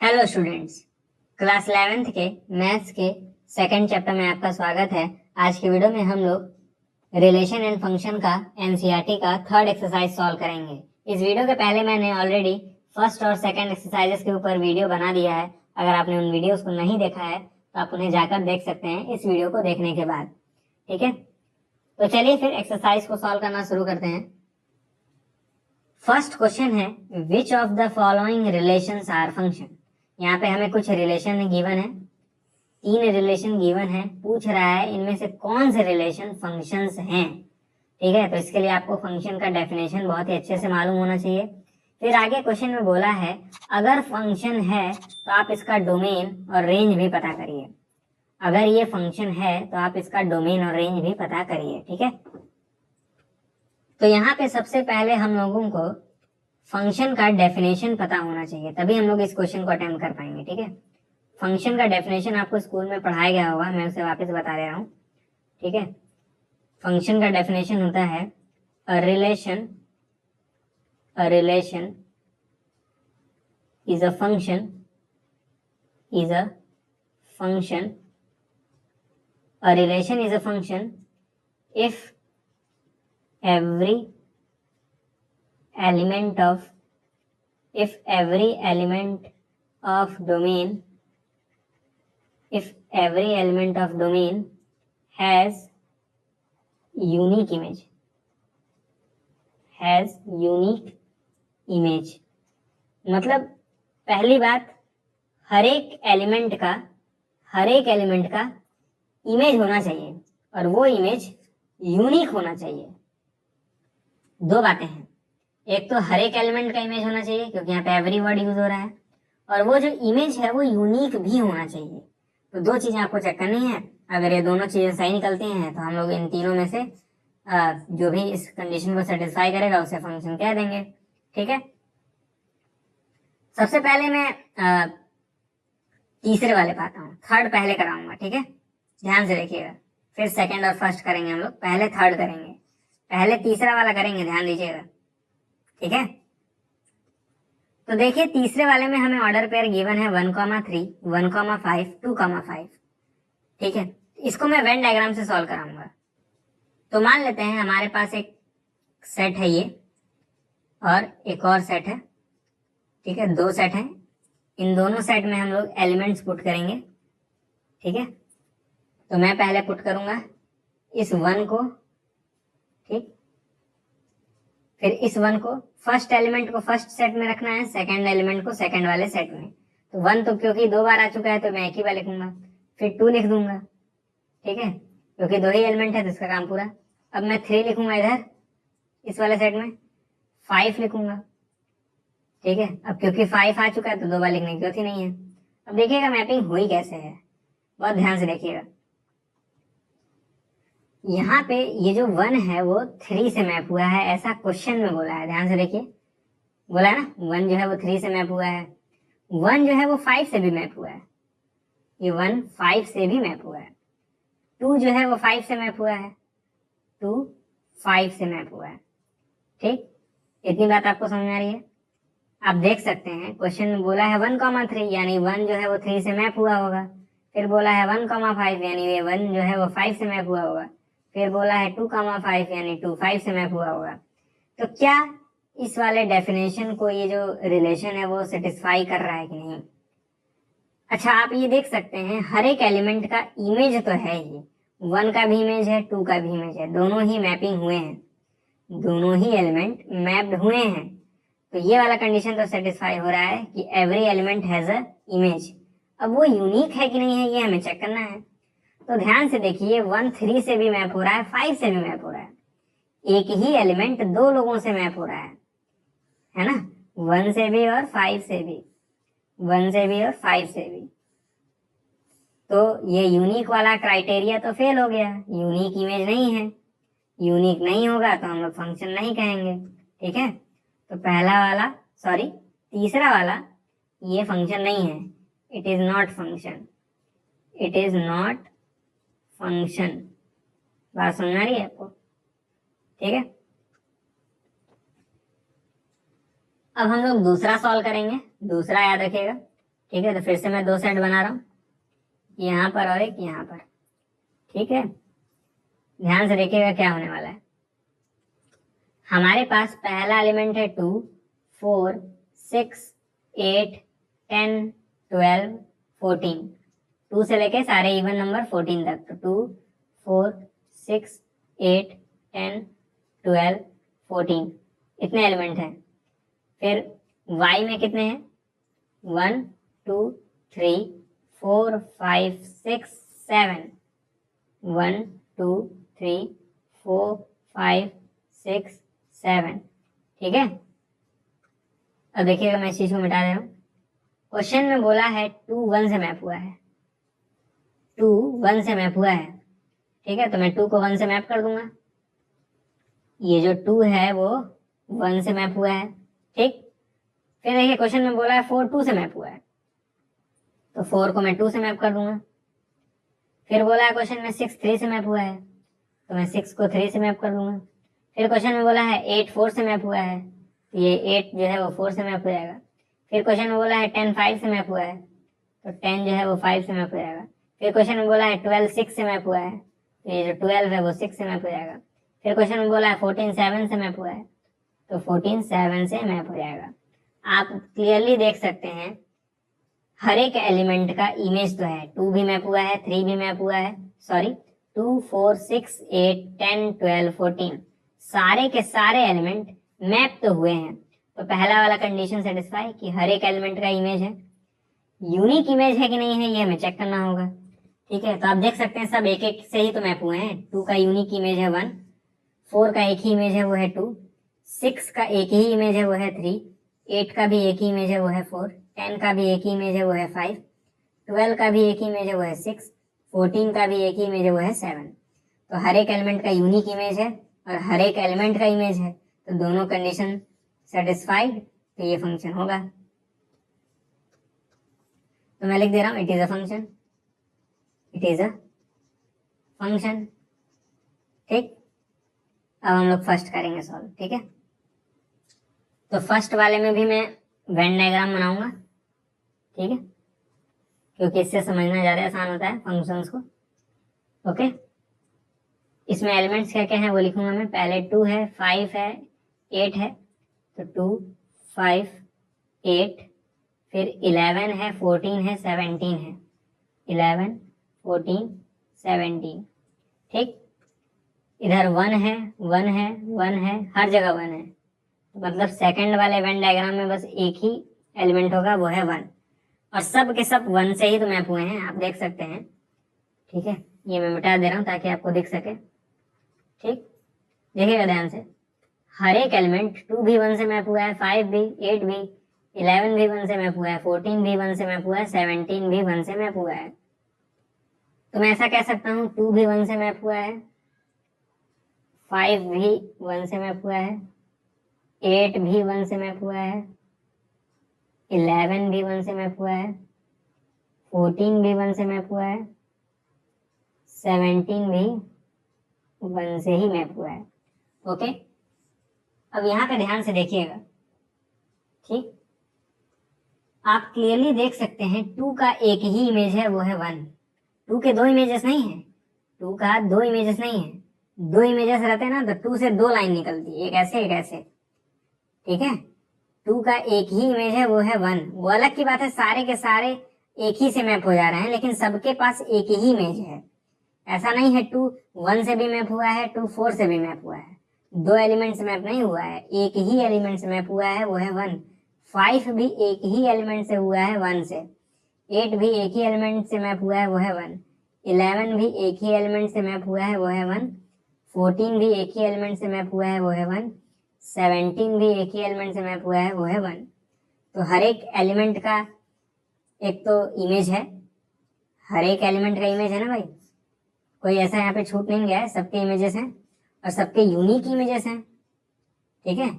Hello students, class 11th के maths के second chapter में आपका स्वागत है। आज की वीडियो में हम लोग रिलेशन एंड फंक्शन का एनसीईआरटी का थर्ड एक्सरसाइज सॉल्व करेंगे। इस वीडियो के पहले मैंने ऑलरेडी फर्स्ट और सेकंड एक्सरसाइजेस के ऊपर वीडियो बना दिया है। अगर आपने उन वीडियोस को नहीं देखा है तो आप उन्हें जाकर देख सकते हैं इस वीडियो को देखने के बाद। ठीक है, तो चलिए फिर एक्सरसाइज को सॉल्व करना शुरू करते हैं। फर्स्ट क्वेश्चन है, which of the following relations are function. यहाँ पे हमें कुछ रिलेशन गिवन है, 3 रिलेशन गिवन है, पूछ रहा है इनमें से कौन से रिलेशन फंक्शंस हैं। ठीक है, तो इसके लिए आपको फंक्शन का डेफिनेशन बहुत ही अच्छे से मालूम होना चाहिए। फिर आगे क्वेश्चन में बोला है अगर फंक्शन है तो आप इसका डोमेन और रेंज भी पता करिए। अगर ये फंक्शन है तो आप इसका डोमेन और रेंज भी पता करिए। ठीक है, तो यहाँ पे सबसे पहले हम लोगों को फंक्शन का डेफिनेशन पता होना चाहिए, तभी हम लोग इस क्वेश्चन को अटेम्प्ट कर पाएंगे। ठीक है, फंक्शन का डेफिनेशन आपको स्कूल में पढ़ाया गया होगा, मैं उसे वापस बता दे रहा हूँ। ठीक है, फंक्शन का डेफिनेशन होता है a relation is a function a relation is a function if every element of domain has unique image। मतलब पहली बात, हर एक एलिमेंट का इमेज होना चाहिए और वो इमेज यूनिक होना चाहिए। दो बातें हैं, एक तो हर एक एलिमेंट का इमेज होना चाहिए क्योंकि यहाँ पे एवरी वर्ड यूज हो रहा है, और वो जो इमेज है वो यूनिक भी होना चाहिए। तो दो चीजें आपको चेक करनी है। अगर ये दोनों चीजें सही निकलती हैं तो हम लोग इन तीनों में से जो भी इस कंडीशन को सेटिस्फाई करेगा उसे फंक्शन कह देंगे। ठीक है, सबसे पहले मैं तीसरे वाले पे आता हूँ, थर्ड पहले कराऊंगा। ठीक है, ध्यान से देखिएगा, फिर सेकंड और फर्स्ट करेंगे हम लोग, पहले थर्ड करेंगे, पहले तीसरा वाला करेंगे, ध्यान दीजिएगा। ठीक है, तो देखिए तीसरे वाले में हमें ऑर्डर पेयर गिवन है 1,3, 1,5, 2,5। ठीक है, इसको मैं वेन डायग्राम से सॉल्व कराऊंगा। तो मान लेते हैं हमारे पास एक सेट है ये और एक और सेट है। ठीक है, दो सेट हैं, इन दोनों सेट में हम लोग एलिमेंट्स पुट करेंगे। ठीक है, तो मैं पहले पुट करूंगा इस 1 को, ठीक, फिर इस 1 को, फर्स्ट एलिमेंट को फर्स्ट सेट में रखना है, सेकंड एलिमेंट को सेकंड वाले सेट में। तो 1 तो क्योंकि 2 बार आ चुका है तो मैं एक ही बार लिखूंगा, फिर 2 लिख दूंगा। ठीक है, क्योंकि 2 ही एलिमेंट है तो इसका काम पूरा। अब मैं 3 लिखूंगा इधर इस वाले सेट में, 5 लिखूंगा। ठीक है, अब क्योंकि 5 आ चुका है तो 2 बार लिखने की जरूरत ही नहीं है। अब देखिएगा मैपिंग हुई कैसे है, बहुत ध्यान से देखिएगा। यहाँ पे ये जो 1 है वो 3 से मैप हुआ है, ऐसा क्वेश्चन में बोला है। ध्यान से देखिए, बोला है ना 1 जो है वो 3 से मैप हुआ है, 1 जो है वो 5 से भी मैप हुआ है, ये 1 5 से भी मैप हुआ है, 2 जो है वो 5 से मैप हुआ है, 2 5 से मैप हुआ है। ठीक, इतनी बात आपको समझ आ रही है। आप देख सकते हैं क्वेश्चन में बोला है 1,3 यानी 1 जो है वो 3 से मैप हुआ होगा, फिर बोला है 1,5 यानी ये 1 जो है वो 5 से मैप हुआ होगा, फिर बोला है 2,5 यानी 2 5 से मैप हुआ होगा। तो क्या इस वाले डेफिनेशन को ये जो रिलेशन है वो सेटिस्फाई कर रहा है कि नहीं? अच्छा, आप ये देख सकते हैं हर एक एलिमेंट का इमेज तो है ही, 1 का भी इमेज है, 2 का भी इमेज है, दोनों ही मैपिंग हुए हैं, दोनों ही एलिमेंट मैप्ड हुए हैं। तो ये वाला कंडीशन तो सेटिस्फाई हो रहा है कि every element has a image. अब वो यूनिक है कि नहीं है ये हमें चेक करना है। तो ध्यान से देखिए, 1 3 से भी मैप हो रहा है, 5 से भी मैप हो रहा है, एक ही एलिमेंट 2 लोगों से मैप हो रहा है ना, 1 से भी और 5 से भी, 1 से भी और 5 से भी। तो ये यूनिक वाला क्राइटेरिया तो फेल हो गया, यूनिक इमेज नहीं है, यूनिक नहीं होगा तो हम लोग फंक्शन नहीं कहेंगे। ठीक है, तो तीसरा वाला ये फंक्शन नहीं है, it is not function, it is not function. बात समझ आ रही है आपको? ठीक है, अब हम लोग दूसरा सॉल्व करेंगे, दूसरा याद रखिएगा। ठीक है, तो फिर से मैं 2 सेट बना रहा हूँ, यहाँ पर और एक यहाँ पर। ठीक है, ध्यान से देखिएगा क्या होने वाला है। हमारे पास पहला एलिमेंट है 2, 4, 6, 8, 10, 12, 14। 2 से लेके सारे इवन नंबर 14 तक, तो 2, 4, 6, 8, 10, 12, 14 इतने एलिमेंट हैं। फिर y में कितने हैं? 1, 2, 3, 4, 5, 6, 7। 1, 2, 3, 4, 5, 6, 7। ठीक है, अब देखिएगा मैं इस चीज को मिटा दे रहा हूँ। क्वेश्चन में बोला है 2 1 से मैप हुआ है, 2 1 से मैप हुआ है। ठीक है, तो मैं 2 को 1 से मैप कर दूंगा। ये जो 2 है वो 1 से मैप हुआ है। ठीक, फिर देखिए क्वेश्चन में बोला है 4 2 से मैप हुआ है, तो 4 को मैं 2 से मैप कर दूंगा। फिर बोला है क्वेश्चन में 6 3 से मैप हुआ है, तो मैं 6 को 3 से मैप कर दूंगा। फिर क्वेश्चन में बोला है 8 4 से मैप हुआ है, तो ये 8 जो है वो 4 से मैप हो जाएगा। फिर क्वेश्चन में बोला है 10 5 से मैप हुआ है, तो 10 जो है वो 5 से मैप हो जाएगा। फिर क्वेश्चन में बोला है 12 6 से मैप हुआ है, तो ये जो 12 है वो 6 से मैप हो जाएगा। फिर क्वेश्चन में बोला है 14 7 से मैप हुआ है, तो 14 7 से मैप हो जाएगा। आप क्लियरली देख सकते हैं हर एक एलिमेंट का इमेज तो है, 2 भी मैप हुआ है, 3 भी मैप हुआ है, सॉरी 2 4 6 8 10 12 14 सारे के सारे एलिमेंट मैप तो हुए हैं। तो पहला वाला कंडीशन सेटिस्फाई कि हर एक एलिमेंट का इमेज है। यूनिक इमेज है कि नहीं है ये हमें चेक करना होगा। ठीक है, तो आप देख सकते हैं सब एक एक से ही तो मैप हुए हैं। 2 का यूनिक इमेज है 1, 4 का एक ही इमेज है वो है 2, 6 का एक ही इमेज है वो है 3, 8 का भी एक ही इमेज है वो है 4, 10 का भी एक ही इमेज है वो है 5, 12 का भी एक ही इमेज है वो है 6, 14 का भी एक ही इमेज है वो है 7। तो हर एक एलिमेंट का यूनिक इमेज है और हर एक एलिमेंट का इमेज है, तो दोनों कंडीशन सेटिस्फाइड, तो ये फंक्शन होगा। तो मैं लिख दे रहा हूं it is a function, it is a function. ठीक, अब हम लोग फर्स्ट करेंगे सॉल्व। ठीक है, तो फर्स्ट वाले में भी मैं वेन डायग्राम बनाऊंगा। ठीक है, क्योंकि इससे समझना ज्यादा आसान होता है फंक्शंस को। ओके, इसमें एलिमेंट्स क्या क्या हैं वो लिखूंगा मैं। पहले 2 है, 5 है, 8 है, तो 2 5 8, फिर 11 है, 14 है, 17 है, 11 14 17। ठीक, इधर 1 है 1 है 1 है, हर जगह 1 है, तो मतलब सेकंड वाले वेन डायग्राम में बस एक ही एलिमेंट होगा वो है 1, और सब के सब 1 से ही तो मैप हुए हैं, आप देख सकते हैं। ठीक है, ये मैं मिटा दे रहा हूँ ताकि आपको दिख सके। ठीक, देखिएगा ध्यान से, हर एक एलिमेंट 2 भी 1 से मैप हुआ है, 5 भी, 8 भी, 11 भी 1 से मैप हुआ है, 14 भी 1 से मैप हुआ है, 17 भी 1 से मैप हुआ है। तो मैं ऐसा कह सकता हूँ 2 भी 1 से मैप हुआ है, 5 भी 1 से मैप हुआ है, 8 भी 1 से मैप हुआ है, 11 भी 1 से मैप हुआ है, 14 भी 1 से मैप हुआ है, 17 भी 1 से ही मैप हुआ है। ओके, अब यहाँ पे ध्यान से देखिएगा। ठीक, आप क्लियरली देख सकते हैं 2 का एक ही इमेज है वो है 1। 2 के 2 इमेजेस नहीं है, 2 का 2 इमेजेस नहीं है। 2 इमेजेस रहते हैं ना तो 2 से 2 लाइन निकलती है, एक ऐसे एक ऐसे। ठीक है, 2 का एक ही इमेज है वो है 1। वो अलग की बात है, सारे के सारे एक ही से मैप हो जा रहे हैं, लेकिन सबके पास एक ही इमेज है। ऐसा नहीं है 2 1 से भी मैप हुआ है, 2 4 से भी मैप हुआ है। 2 एलिमेंट से मैप नहीं हुआ है, एक ही एलिमेंट से मैप हुआ है वो है 1। 5 भी एक ही एलिमेंट से हुआ है 1 से। 8 भी एक ही एलिमेंट से मैप हुआ है वो है 1। 11 भी एक ही एलिमेंट से मैप हुआ है वो है 1। 14 भी एक ही एलिमेंट से मैप हुआ है वो है 1। 17 भी एक ही एलिमेंट से मैप हुआ है वो है 1। तो हर एक एलिमेंट का एक तो इमेज है, हर एक एलिमेंट का इमेज है ना भाई, कोई ऐसा यहाँ पे छूट नहीं गया है, सबके इमेजेस हैं और सबके यूनिक इमेजेस हैं। ठीक है,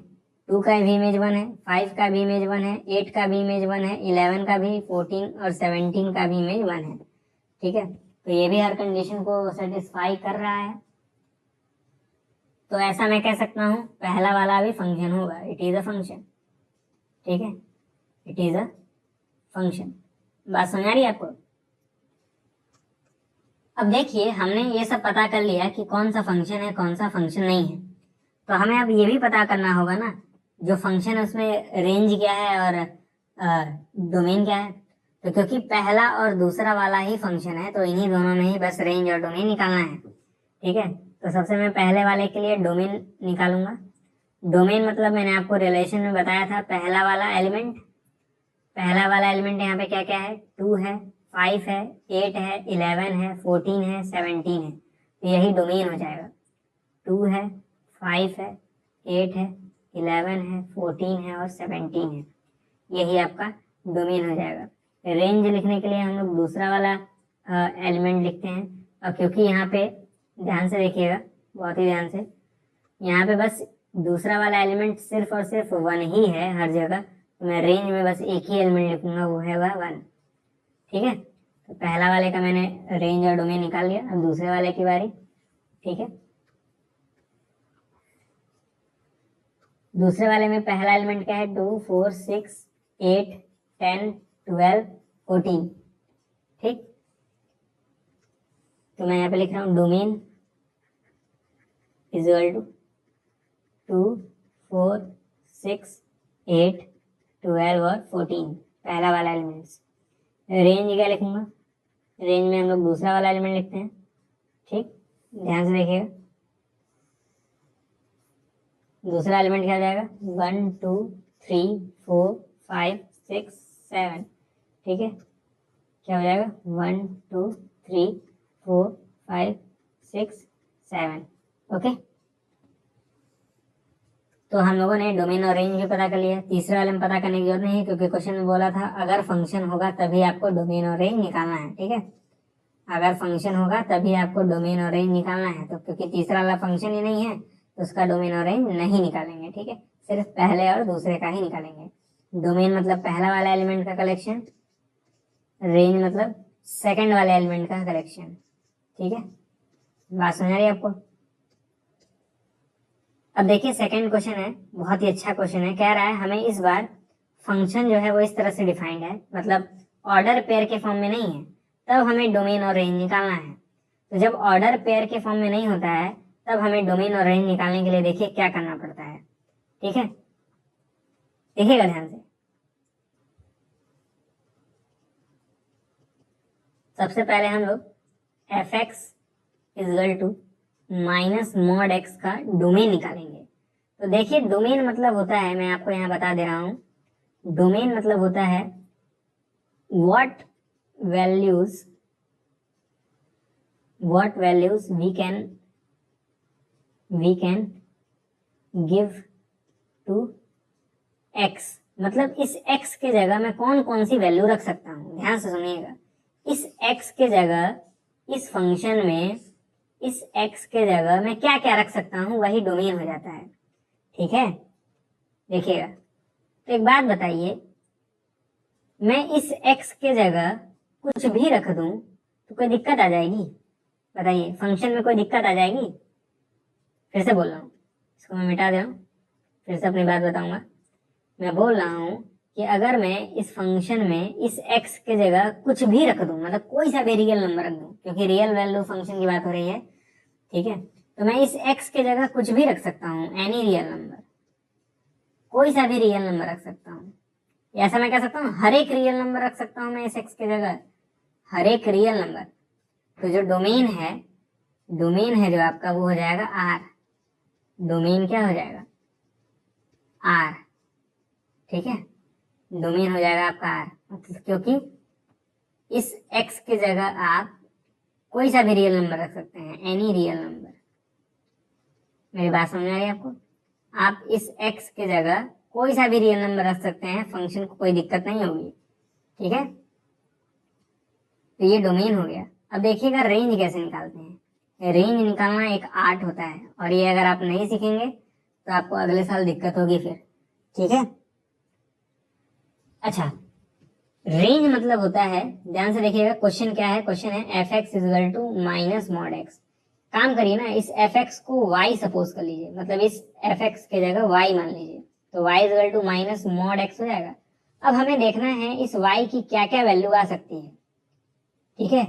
2 का भी इमेज 1 है, 5 का भी इमेज 1 है, 8 का भी इमेज 1 है, 11 का भी, 14 और 17 का भी इमेज 1 है। ठीक है, तो ये भी हर कंडीशन को सेटिस्फाई कर रहा है। तो ऐसा मैं कह सकता हूँ पहला वाला भी फंक्शन होगा, इट इज अ फंक्शन। ठीक है, इट इज अ फंक्शन। बात समझ आ रही है आपको? अब देखिए हमने ये सब पता कर लिया कि कौन सा फंक्शन है कौन सा फंक्शन नहीं है, तो हमें अब ये भी पता करना होगा ना जो फंक्शन है उसमें रेंज क्या है और डोमेन क्या है। तो क्योंकि पहला और दूसरा वाला ही फंक्शन है तो इन्हीं दोनों में ही बस रेंज और डोमेन निकालना है। ठीक है, तो सबसे मैं पहले वाले के लिए डोमेन निकालूंगा। डोमेन मतलब मैंने आपको रिलेशन में बताया था, पहला वाला एलिमेंट यहाँ पे क्या क्या है, 2 है, 5 है, 8 है, 11 है, 14 है, 17 है, तो यही डोमेन हो जाएगा। 2 है, 5 है, 8 है, 11 है, 14 है और 17 है, यही आपका डोमेन हो जाएगा। रेंज लिखने के लिए हम लोग दूसरा वाला एलिमेंट लिखते हैं, और क्योंकि यहाँ पे ध्यान से देखिएगा, बहुत ही ध्यान से, यहाँ पे बस दूसरा वाला एलिमेंट सिर्फ और सिर्फ 1 ही है हर जगह, तो मैं रेंज में बस एक ही एलिमेंट लिखूंगा, वो है 1। ठीक है, तो पहला वाले का मैंने रेंज और डोमेन निकाल लिया। अब दूसरे वाले की बारी। ठीक है, दूसरे वाले में पहला एलिमेंट क्या है, 2, 4, 6, 8, 10, 12, 14। ठीक, तो मैं यहाँ पे लिख रहा हूँ डोमेन इज इक्वल टू 2, 4, 6, 8, 12 और 14, पहला वाला एलिमेंट्स। रेंज क्या लिखूंगा, रेंज में हम लोग दूसरा वाला एलिमेंट लिखते हैं। ठीक, ध्यान से देखिएगा, दूसरा एलिमेंट क्या हो जाएगा, 1, 2, 3, 4, 5, 6, 7। ठीक है, क्या हो जाएगा, 1, 2, 3, 4, 5, 6, 7। ओके, तो हम लोगों ने डोमेन और रेंज भी पता कर लिया। तीसरे वाले में पता करने की जरूरत नहीं है, क्योंकि क्वेश्चन में बोला था अगर फंक्शन होगा तभी आपको डोमेन और रेंज निकालना है। ठीक है, अगर फंक्शन होगा तभी आपको डोमेन और रेंज निकालना है, तो क्योंकि तीसरा वाला फंक्शन ही नहीं है तो उसका डोमेन और रेंज नहीं निकालेंगे। ठीक है, सिर्फ पहले और दूसरे का ही निकालेंगे। डोमेन मतलब पहला वाला एलिमेंट का कलेक्शन, रेंज मतलब सेकंड वाले एलिमेंट का कलेक्शन। ठीक है, बात समझ आ रही है आपको? अब देखिए सेकंड क्वेश्चन है, बहुत ही अच्छा क्वेश्चन है। कह रहा है हमें इस बार फंक्शन जो है वो इस तरह से डिफाइंड है, मतलब ऑर्डर पेयर के फॉर्म में नहीं है, तब हमें डोमेन और रेंज निकालना है। तो जब ऑर्डर पेयर के फॉर्म में नहीं होता है तब हमें डोमेन और रेंज निकालने के लिए देखिए क्या करना पड़ता है। ठीक है, देखिएगा ध्यान से। सबसे पहले हम लोग fx equal to minus mod x का डोमेन निकालेंगे। तो देखिए डोमेन मतलब होता है, मैं आपको यहाँ बता दे रहा हूँ, डोमेन मतलब होता है what values we can give to x, मतलब इस x के जगह मैं कौन कौन सी वैल्यू रख सकता हूँ। ध्यान से सुनिएगा, इस x के जगह इस फंक्शन में इस x के जगह मैं क्या क्या रख सकता हूँ, वही डोमेन हो जाता है। ठीक है, देखिएगा, तो एक बात बताइए, मैं इस x के जगह कुछ भी रख दूं तो कोई दिक्कत आ जाएगी? बताइए, फंक्शन में कोई दिक्कत आ जाएगी? फिर से बोल रहा हूँ, इसको मैं मिटा दे रहा हूँ, फिर से अपनी बात बताऊंगा। मैं बोल रहा हूँ कि अगर मैं इस फंक्शन में इस x के जगह कुछ भी रख दूं, मतलब कोई सा भी रियल नंबर रख दूं, क्योंकि रियल वैल्यू फंक्शन की बात हो रही है। ठीक है, तो मैं इस x के जगह कुछ भी रख सकता हूँ, एनी रियल नंबर, कोई सा भी रियल नंबर रख सकता हूँ। ऐसा मैं कह सकता हूँ हर एक रियल नंबर रख सकता हूँ मैं इस x के जगह, हर एक रियल नंबर। तो जो डोमेन है जो आपका, वो हो जाएगा r। डोमेन क्या हो जाएगा, r। ठीक है, डोमेन हो जाएगा आपका r, मतलब क्योंकि इस x के जगह आप कोई सा भी रियल नंबर रख सकते हैं, एनी रियल नंबर। मेरी बात समझ आ रही है आपको? आप इस x के जगह कोई सा भी रियल नंबर रख सकते हैं, फंक्शन को कोई दिक्कत नहीं होगी। ठीक है, तो ये डोमेन हो गया। अब देखिएगा रेंज कैसे निकालते हैं। रेंज निकालना एक आर्ट होता है, और ये अगर आप नहीं सीखेंगे तो आपको अगले साल दिक्कत होगी फिर। ठीक है, अच्छा, रेंज मतलब होता है, ध्यान से देखिएगा, क्वेश्चन क्या है, क्वेश्चन है fx equal to minus mod x। काम करिए ना, इस fx को y सपोज कर लीजिए, मतलब इस fx के जगह y मान लीजिए, तो y equal to minus mod x हो जाएगा। अब हमें देखना है इस y की क्या क्या वैल्यू आ सकती है। ठीक है,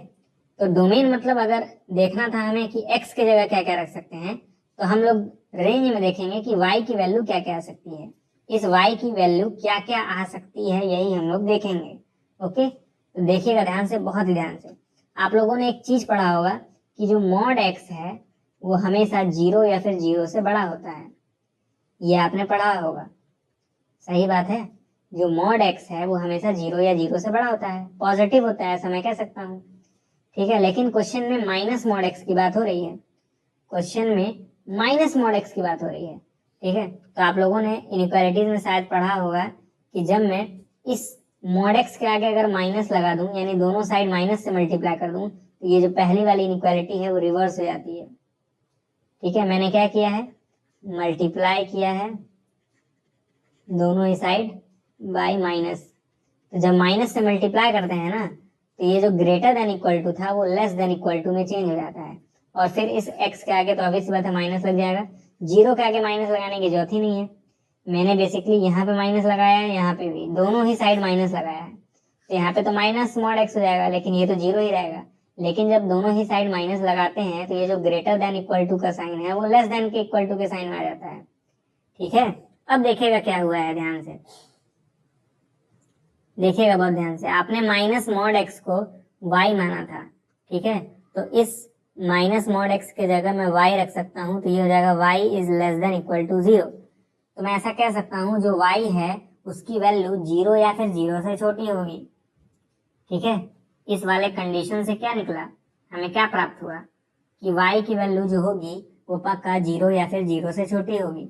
तो डोमेन मतलब अगर देखना था हमें कि x की जगह क्या क्या रख सकते हैं, तो हम लोग रेंज में देखेंगे कि y की वैल्यू क्या क्या आ सकती है। इस y की वैल्यू क्या क्या आ सकती है यही हम लोग देखेंगे। ओके, तो देखिएगा ध्यान से, बहुत ही ध्यान से। आप लोगों ने एक चीज पढ़ा होगा कि जो मॉड x है वो हमेशा 0 या फिर 0 से बड़ा होता है, ये आपने पढ़ा होगा। सही बात है, जो मॉड x है वो हमेशा 0 या 0 से बड़ा होता है, पॉजिटिव होता है, ऐसा मैं कह सकता हूँ। ठीक है, लेकिन क्वेश्चन में माइनस मॉड x की बात हो रही है, क्वेश्चन में माइनस मॉड x की बात हो रही है। ठीक है, तो आप लोगों ने इनइक्वालिटीज में शायद पढ़ा होगा कि जब मैं इस मॉड x के आगे अगर माइनस लगा दूं, यानी दोनों साइड माइनस से मल्टीप्लाई कर दूं, तो ये जो पहली वाली इनइक्वालिटी है वो रिवर्स हो जाती है। ठीक है, मैंने क्या किया है, मल्टीप्लाई किया है दोनों ही साइड बाय माइनस। तो जब माइनस से मल्टीप्लाई करते हैं ना, तो ये जो ग्रेटर देन इक्वल टू था वो लेस देन इक्वल टू में चेंज हो जाता है, और फिर इस x के आगे तो ऑब्वियस बात है माइनस लग जाएगा। 0 के आगे माइनस लगाने की जरूरत ही नहीं है, मैंने बेसिकली यहाँ पे माइनस लगाया है, यहाँ पे भी दोनों ही साइड माइनस लगाया है, तो यहाँ पे तो माइनस मॉड x हो जाएगा, लेकिन ये तो 0 ही रहेगा। लेकिन जब दोनों ही साइड माइनस लगाते हैं तो ये जो ग्रेटर देन इक्वल टू का साइन है वो लेस देन के इक्वल टू के साइन में आ जाता है। ठीक है, अब देखिएगा क्या हुआ है, ध्यान से देखिएगा, बहुत ध्यान से। आपने माइनस मॉड x को y माना था, ठीक है, तो इस माइनस मॉड x के जगह मैं y रख सकता हूँ, तो ये हो जाएगा y is less than equal to 0। तो मैं ऐसा कह सकता हूँ जो y है उसकी वैल्यू 0 या फिर 0 से छोटी होगी। ठीक है, इस वाले कंडीशन से क्या निकला, हमें क्या प्राप्त हुआ कि y की वैल्यू जो होगी वो पक्का 0 या फिर 0 से छोटी होगी।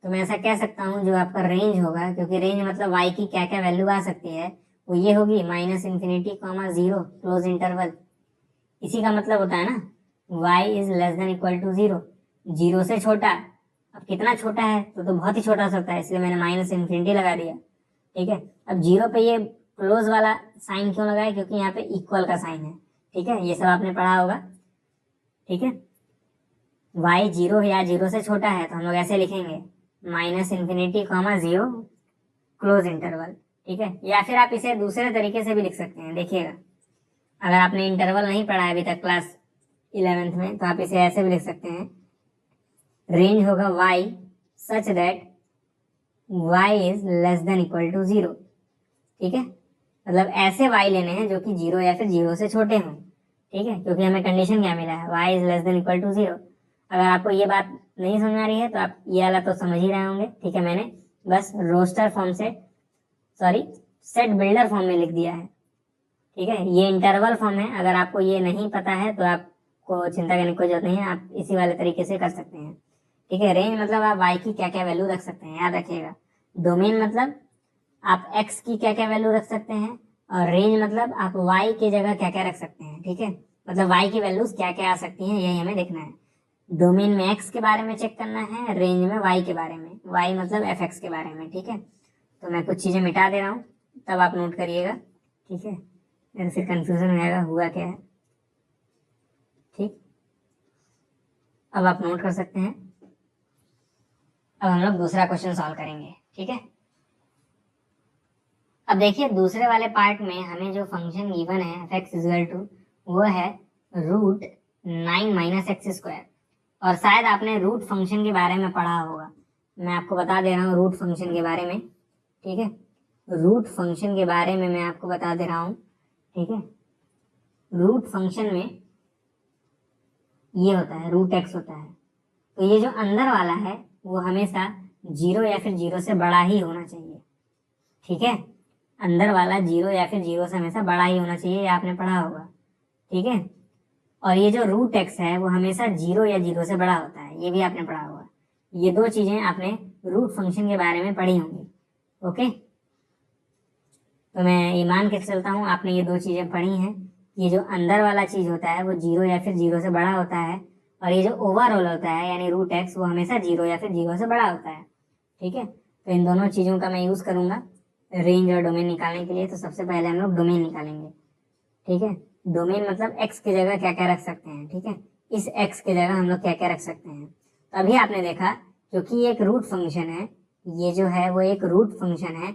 तो मैं ऐसा कह सकता हूँ जो आपका रेंज होगा, क्योंकि रेंज मतलब y की क्या क्या वैल्यू आ सकती है, वो ये होगी minus infinity comma 0 close interval. इसी का मतलब होता है ना y is less than equal to 0, 0 से छोटा। अब कितना छोटा है, तो बहुत ही छोटा हो सकता है, इसलिए मैंने माइनस इन्फिनिटी लगा दिया। ठीक है, अब 0 पे ये क्लोज वाला साइन क्यों लगाया, क्योंकि यहाँ पे इक्वल का साइन है। ठीक है, ये सब आपने पढ़ा होगा। ठीक है, y 0 या 0 से छोटा है तो हम लोग ऐसे लिखेंगे minus infinity comma 0 close interval. ठीक है, या फिर आप इसे दूसरे तरीके से भी लिख सकते हैं। देखिएगा, अगर आपने इंटरवल नहीं पढ़ा है अभी तक क्लास 11th में, तो आप इसे ऐसे भी लिख सकते हैं, रेंज होगा y such that y is less than equal to 0। ठीक है, मतलब ऐसे y लेने हैं जो कि 0 या फिर 0 से छोटे हों। ठीक है, क्योंकि हमें कंडीशन क्या मिला है, y is less than equal to 0। अगर आपको ये बात नहीं समझ आ रही है तो आप ये वाला तो समझ ही रहे होंगे। ठीक है, मैंने बस रोस्टर फॉर्म से, सॉरी सेट बिल्डर फॉर्म में लिख दिया है। ठीक है, ये इंटरवल फॉर्म है, अगर आपको ये नहीं पता है तो आपको चिंता करने की कोई जरूरत नहीं है, आप इसी वाले तरीके से कर सकते हैं। ठीक है, रेंज मतलब आप y की क्या क्या वैल्यू रख सकते हैं, याद रखिएगा। डोमेन मतलब आप x की क्या क्या वैल्यू रख सकते हैं, और रेंज मतलब आप y की जगह क्या क्या रख सकते हैं। ठीक है, मतलब y की वैल्यूज क्या क्या आ सकती हैं यही हमें देखना है। डोमेन में x के बारे में चेक करना है, रेंज में y के बारे में, y मतलब fx के बारे में। ठीक है, तो मैं कुछ चीजें मिटा दे रहा हूँ, तब आप नोट करिएगा। ठीक है, फिर कंफ्यूजन हो जाएगा हुआ क्या है। ठीक, अब आप नोट कर सकते हैं। अब हम लोग दूसरा क्वेश्चन सॉल्व करेंगे। ठीक है, अब देखिए दूसरे वाले पार्ट में हमें जो फंक्शन गिवन है fx इक्वल टू, वो है रूट 9 माइनस एक्स स्क्वायर, और शायद आपने रूट फंक्शन के बारे में पढ़ा होगा। मैं आपको बता दे रहा हूँ रूट फंक्शन के बारे में। ठीक है, रूट फंक्शन के बारे में मैं आपको बता दे रहा हूँ। ठीक है, रूट फंक्शन में ये होता है रूट एक्स होता है, तो ये जो अंदर वाला है वो हमेशा 0 या फिर 0 से बड़ा ही होना चाहिए। ठीक है, अंदर वाला 0 या फिर 0 से हमेशा बड़ा ही होना चाहिए, ये आपने पढ़ा होगा। ठीक है, और ये जो रूट एक्स है वो हमेशा 0 या 0 से बड़ा होता है, ये भी आपने पढ़ा होगा। ये दो चीजें आपने रूट फंक्शन के बारे में पढ़ी होंगी। ओके, तो मैं ये मान के चलता हूँ आपने ये दो चीजें पढ़ी हैं। ये जो अंदर वाला चीज होता है वो 0 या फिर 0 से बड़ा होता है, और ये जो ओवरऑल होता है यानी रूट एक्स वो हमेशा 0 या फिर 0 से बड़ा होता है। ठीक है, तो इन दोनों चीजों का मैं यूज करूंगा रेंज और डोमेन निकालने के लिए। तो सबसे पहले हम लोग डोमेन निकालेंगे। ठीक है, डोमेन मतलब x की जगह क्या क्या रख सकते हैं। ठीक है, इस x की जगह हम लोग क्या क्या रख सकते हैं। तो अभी आपने देखा क्योंकि ये एक रूट फंक्शन है, ये जो है वो एक रूट फंक्शन है,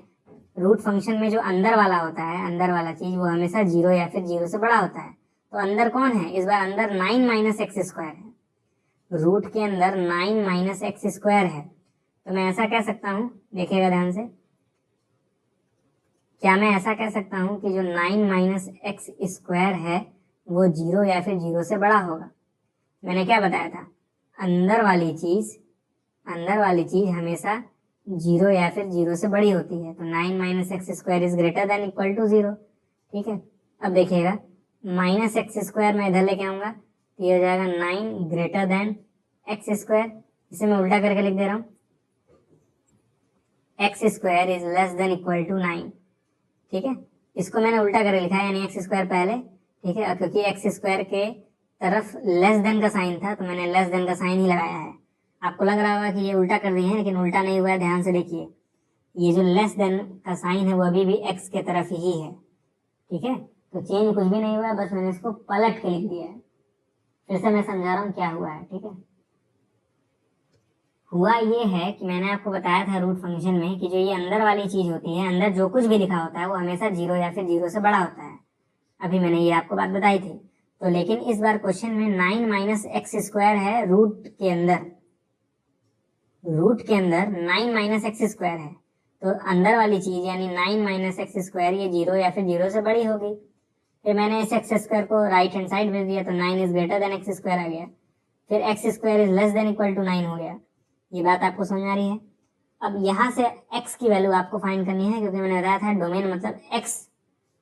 रूट फंक्शन में जो अंदर वाला होता है, अंदर वाला चीज, वो हमेशा 0 या फिर 0 से बड़ा होता है। तो अंदर कौन है इस बार? अंदर 9 माइनस एक्स स्क्वायर है। रूट के अंदर 9 माइनस एक्स स्क्वायर है। तो मैं ऐसा कह सकता हूँ, देखिएगा ध्यान से, क्या मैं ऐसा कह सकता हूँ कि जो 9 माइनस एक्स स्क्वायर है वो 0 या फिर 0 से बड़ा होगा? मैंने क्या बताया था? अंदर वाली चीज हमेशा 0 या फिर 0 से बड़ी होती है। तो 9 minus x square is greater than equal to 0। ठीक है, अब देखिएगा, माइनस एक्स स्क्वायर मैं इधर लेके आऊंगा तो ये हो जाएगा 9 ग्रेटर देन एक्स स्क्वायर। इसे मैं उल्टा करके लिख दे रहा हूँ, x square is less than equal to 9। ठीक है, इसको मैंने उल्टा करके लिखा है, यानी एक्स स्क्वायर पहले। ठीक है, क्योंकि एक्स स्क्वायर के तरफ लेस देन का साइन था तो मैंने लेस देन का साइन ही लगाया है। आपको लग रहा होगा कि ये उल्टा कर दिए हैं, लेकिन उल्टा नहीं हुआ है, ध्यान से देखिए। ये जो लेस देन का साइन है वो अभी भी एक्स के तरफ ही है। ठीक है, तो चेंज कुछ भी नहीं हुआ है, बस मैंने इसको पलट के लिख दिया है। फिर से मैं समझा रहा हूँ क्या हुआ है। ठीक है, हुआ ये है कि मैंने आपको बताया था रूट फंक्शन में कि जो ये अंदर वाली चीज होती है, अंदर जो कुछ भी लिखा होता है वो हमेशा 0 या फिर 0 से बड़ा होता है। अभी मैंने ये आपको बात बताई थी। तो लेकिन इस बार क्वेश्चन में 9 माइनस एक्स स्क्वायर है रूट के अंदर, 9 माइनस एक्स स्क्वायर है। तो अंदर वाली चीज यानी 9 माइनस एक्स स्क्वायर ये 0 या फिर 0 से बड़ी होगी। फिर मैंने इस एक्स स्क्वायर को राइट हैंड साइड भेज दिया तो 9 is greater than x square आ गया। फिर x square is less than equal to 9 हो गया। ये बात आपको समझ आ रही है? अब यहाँ से x की वैल्यू आपको फाइंड करनी है, क्योंकि मैंने बताया था डोमेन मतलब x,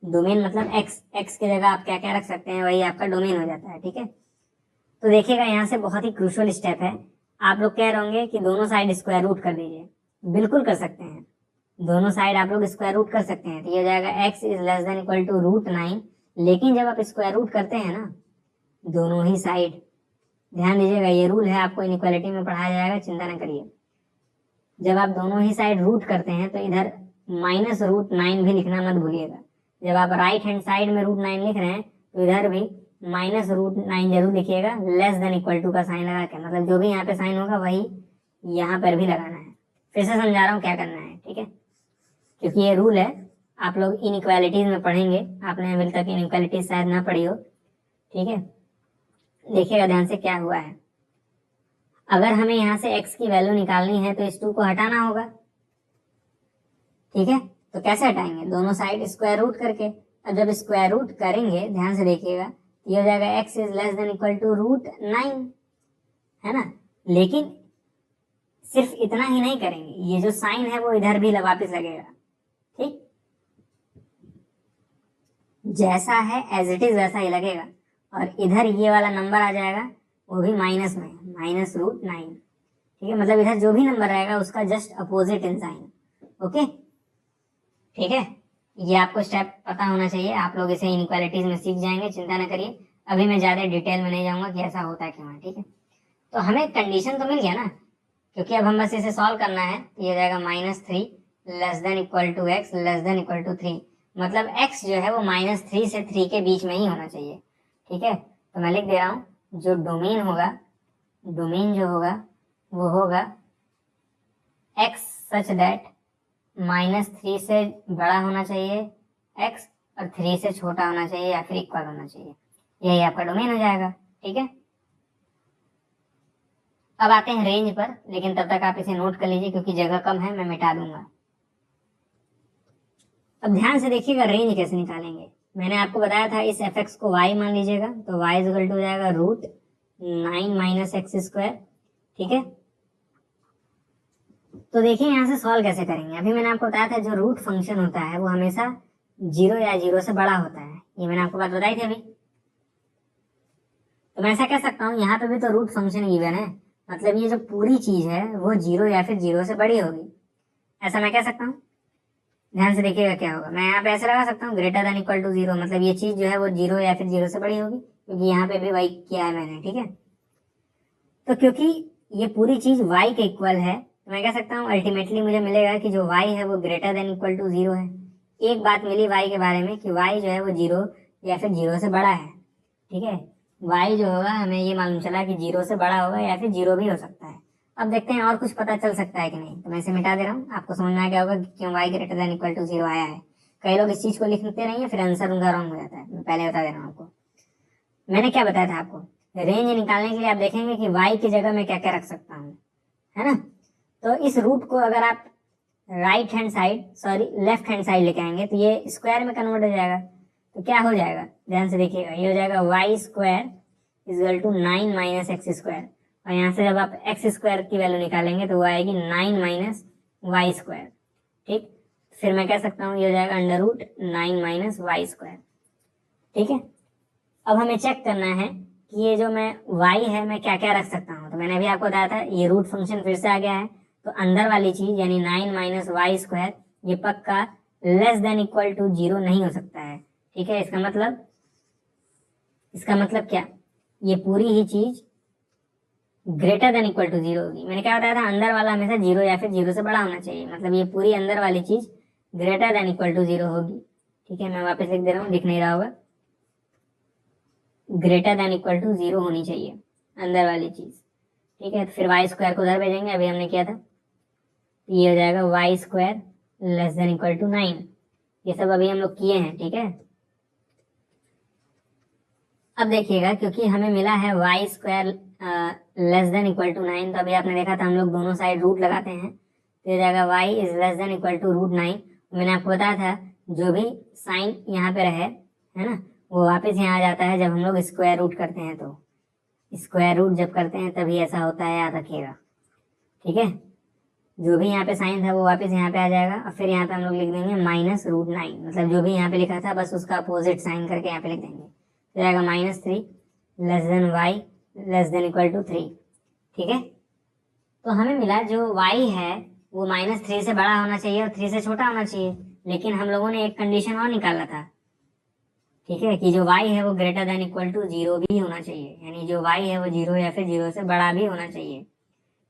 डोमेन मतलब x की जगह आप क्या क्या रख सकते हैं, वही आपका डोमेन हो जाता है। ठीक है, तो देखिएगा यहाँ से बहुत ही क्रूशियल स्टेप है। आप लोग कह रहे होंगे कि दोनों साइड स्क्वायर रूट कर दीजिए। बिल्कुल कर सकते हैं, दोनों साइड आप लोग स्क्वायर रूट कर सकते हैं। तो ये हो जाएगा x is less than equal to root 9। लेकिन जब आप स्क्वायर रूट करते हैं ना दोनों ही साइड, ध्यान दीजिएगा ये रूल है, आपको इनइक्वालिटी में पढ़ाया जाएगा, चिंता न करिए। जब आप दोनों ही साइड रूट करते हैं तो इधर माइनस रूट 9 भी लिखना मत भूलिएगा। जब आप राइट हैंड साइड में रूट 9 लिख रहे हैं तो इधर भी माइनस रूट 9 जरूर लिखिएगा, लेस देन इक्वल टू का साइन लगा के, मतलब जो भी यहाँ पे साइन होगा वही यहाँ पर भी लगाना है। फिर से समझा रहा हूँ क्या करना है। ठीक है, क्योंकि ये रूल है, आप लोग इनइक्वालिटीज में पढ़ेंगे, आपने अभी तक इनइक्वालिटीज शायद ना पढ़ी हो। ठीक है, देखिएगा ध्यान से क्या हुआ है। अगर हमें यहाँ से x की वैल्यू निकालनी है तो इस 2 को हटाना होगा। ठीक है, तो कैसे हटाएंगे? दोनों साइड स्क्वायर रूट करके। अब जब स्क्वायर रूट करेंगे, ध्यान से देखिएगा, ये हो जाएगा x is less than equal to root 9, है ना। लेकिन सिर्फ इतना ही नहीं करेंगे, ये जो साइन है वो इधर भी वापिस लगेगा। ठीक, जैसा है एज इट इज वैसा ही लगेगा, और इधर ये वाला नंबर आ जाएगा वो भी माइनस में, माइनस रूट 9। ठीक है, मतलब इधर जो भी नंबर रहेगा उसका just opposite in sign. Okay, ठीक है, ये आपको स्टेप पता होना चाहिए, आप लोग इसे इनइक्वालिटीज में सीख जाएंगे, चिंता न करिए। अभी मैं ज्यादा डिटेल में नहीं जाऊंगा कि ऐसा होता है क्यों है। ठीक है, तो हमें कंडीशन तो मिल गया ना, क्योंकि अब हम बस इसे सॉल्व करना है। तो ये जाएगा -3 less than equal to x less than equal to 3, मतलब x जो है वो -3 से 3 के बीच में ही होना चाहिए। ठीक है, तो मैं लिख दे रहा हूँ, जो डोमेन होगा, डोमेन जो होगा वो होगा x सच दैट -3 से बड़ा होना चाहिए x और 3 से छोटा होना चाहिए या फिर इक्वल होना चाहिए, यही आपका डोमेन हो जाएगा। ठीक है, अब आते हैं रेंज पर, लेकिन तब तक आप इसे नोट कर लीजिए क्योंकि जगह कम है, मैं मिटा दूंगा। अब ध्यान से देखिएगा रेंज कैसे निकालेंगे। मैंने आपको बताया था इस fx को y मान लीजिएगा, तो y इज इक्वल टू हो जाएगा रूट 9 माइनस एक्स स्क्वायर। ठीक है, तो देखिए यहाँ से सॉल्व कैसे करेंगे। अभी मैंने आपको बताया था जो रूट फंक्शन होता है वो हमेशा 0 या 0 से बड़ा होता है, ये मैंने आपको बात बताई थी अभी। तो मैं ऐसा कह सकता हूँ, यहाँ पे भी तो रूट फंक्शन गिवन है, मतलब ये जो पूरी चीज है वो 0 या फिर 0 से बड़ी होगी, ऐसा मैं कह सकता हूँ। ध्यान से देखिएगा क्या होगा, मैं यहाँ पे ऐसे लगा सकता हूँ ग्रेटर देन इक्वल टू 0, मतलब ये चीज जो है वो 0 या फिर 0 से बड़ी होगी, क्योंकि यहाँ पे भी y किया है मैंने। ठीक है, तो क्योंकि ये पूरी चीज y के इक्वल है तो मैं कह सकता हूँ अल्टीमेटली मुझे मिलेगा कि जो y है वो ग्रेटर देन इक्वल टू 0 है। एक बात मिली y के बारे में कि y जो है वो 0 या फिर 0 से बड़ा है। ठीक है, y जो होगा हमें ये मालूम चला कि 0 से बड़ा होगा या फिर 0 भी हो सकता है। अब देखते हैं और कुछ पता चल सकता है कि नहीं। तो मैं इसे मिटा दे रहा हूँ, आपको समझ में आ गया होगा कि क्यों y greater than equal to 0 आया है। कई लोग इस चीज को लिखते नहीं है, फिर आंसर उनका रॉन्ग हो जाता है। मैं पहले बता दे रहा हूँ आपको। मैंने क्या बताया था आपको, रेंज निकालने के लिए आप देखेंगे कि y की जगह मैं क्या क्या रख सकता हूँ, है ना। तो इस रूट को अगर आप लेफ्ट हैंड साइड लेके आएंगे तो ये स्क्वायर में कन्वर्ट हो जाएगा। तो क्या हो जाएगा, ध्यान से देखिएगा, ये हो जाएगा y square equal to 9 minus x square. और यहाँ से जब आप एक्स स्क्वायर की वैल्यू निकालेंगे तो वो आएगी 9 माइनस वाई स्क्वायर। ठीक, फिर मैं कह सकता हूँ ये हो जाएगा under root 9 minus y square. ठीक है, अब हमें चेक करना है कि ये जो मैं y है मैं क्या क्या रख सकता हूँ। तो मैंने अभी आपको बताया था ये रूट फंक्शन फिर से आ गया है। तो अंदर वाली चीज यानी 9 माइनस वाई स्क्वायर ये पक्का लेस देन इक्वल टू 0 नहीं हो सकता है। ठीक है, इसका मतलब क्या, ये पूरी ही चीज ग्रेटर देन इक्वल टू 0 होगी। मैंने क्या बताया था, अंदर वाला हमेशा 0 या फिर 0 से बड़ा होना चाहिए। मतलब ये पूरी अंदर वाली चीज ग्रेटर देन इक्वल टू 0 होगी। ठीक है, मैं वापस लिख दे रहा हूँ, दिख नहीं रहा होगा, ग्रेटर देन इक्वल टू 0 होनी चाहिए अंदर वाली चीज। ठीक है, तो फिर वाई स्क्वायर को उधर भेजेंगे, अभी हमने किया था। तो ये हो जाएगा y square less than equal to 9। ये सब अभी हम लोग किए हैं। ठीक है, अब देखिएगा क्योंकि हमें मिला है y square less than equal to 9, तो अभी आपने देखा था हम लोग दोनों साइड रूट लगाते हैं। तो ये जाएगा y is less than equal to root 9। मैंने आपको बताया था जो भी साइन यहाँ पे रहे, है ना, वो वापस यहाँ आ जाता है जब हम लोग स्क्वायर रूट करते हैं। तो स्क्वायर रूट जब करते हैं तभी ऐसा होता है, याद रखिएगा। ठीक है, जो भी यहाँ पे साइन था वो वापस यहाँ पे आ जाएगा और फिर यहाँ पे हम लोग लिख देंगे माइनस रूट 9। मतलब जो भी यहाँ पे लिखा था बस उसका अपोजिट साइन करके यहाँ पे लिख देंगे। तो जाएगा -3 less than y less than equal to 3। ठीक है, तो हमें मिला जो y है वो -3 से बड़ा होना चाहिए और 3 से छोटा होना चाहिए। लेकिन हम लोगों ने एक कंडीशन और निकाला था, ठीक है, कि जो y है वो ग्रेटर देन इक्वल टू 0 भी होना चाहिए। यानी जो y है वो 0 या फिर 0 से बड़ा भी होना चाहिए।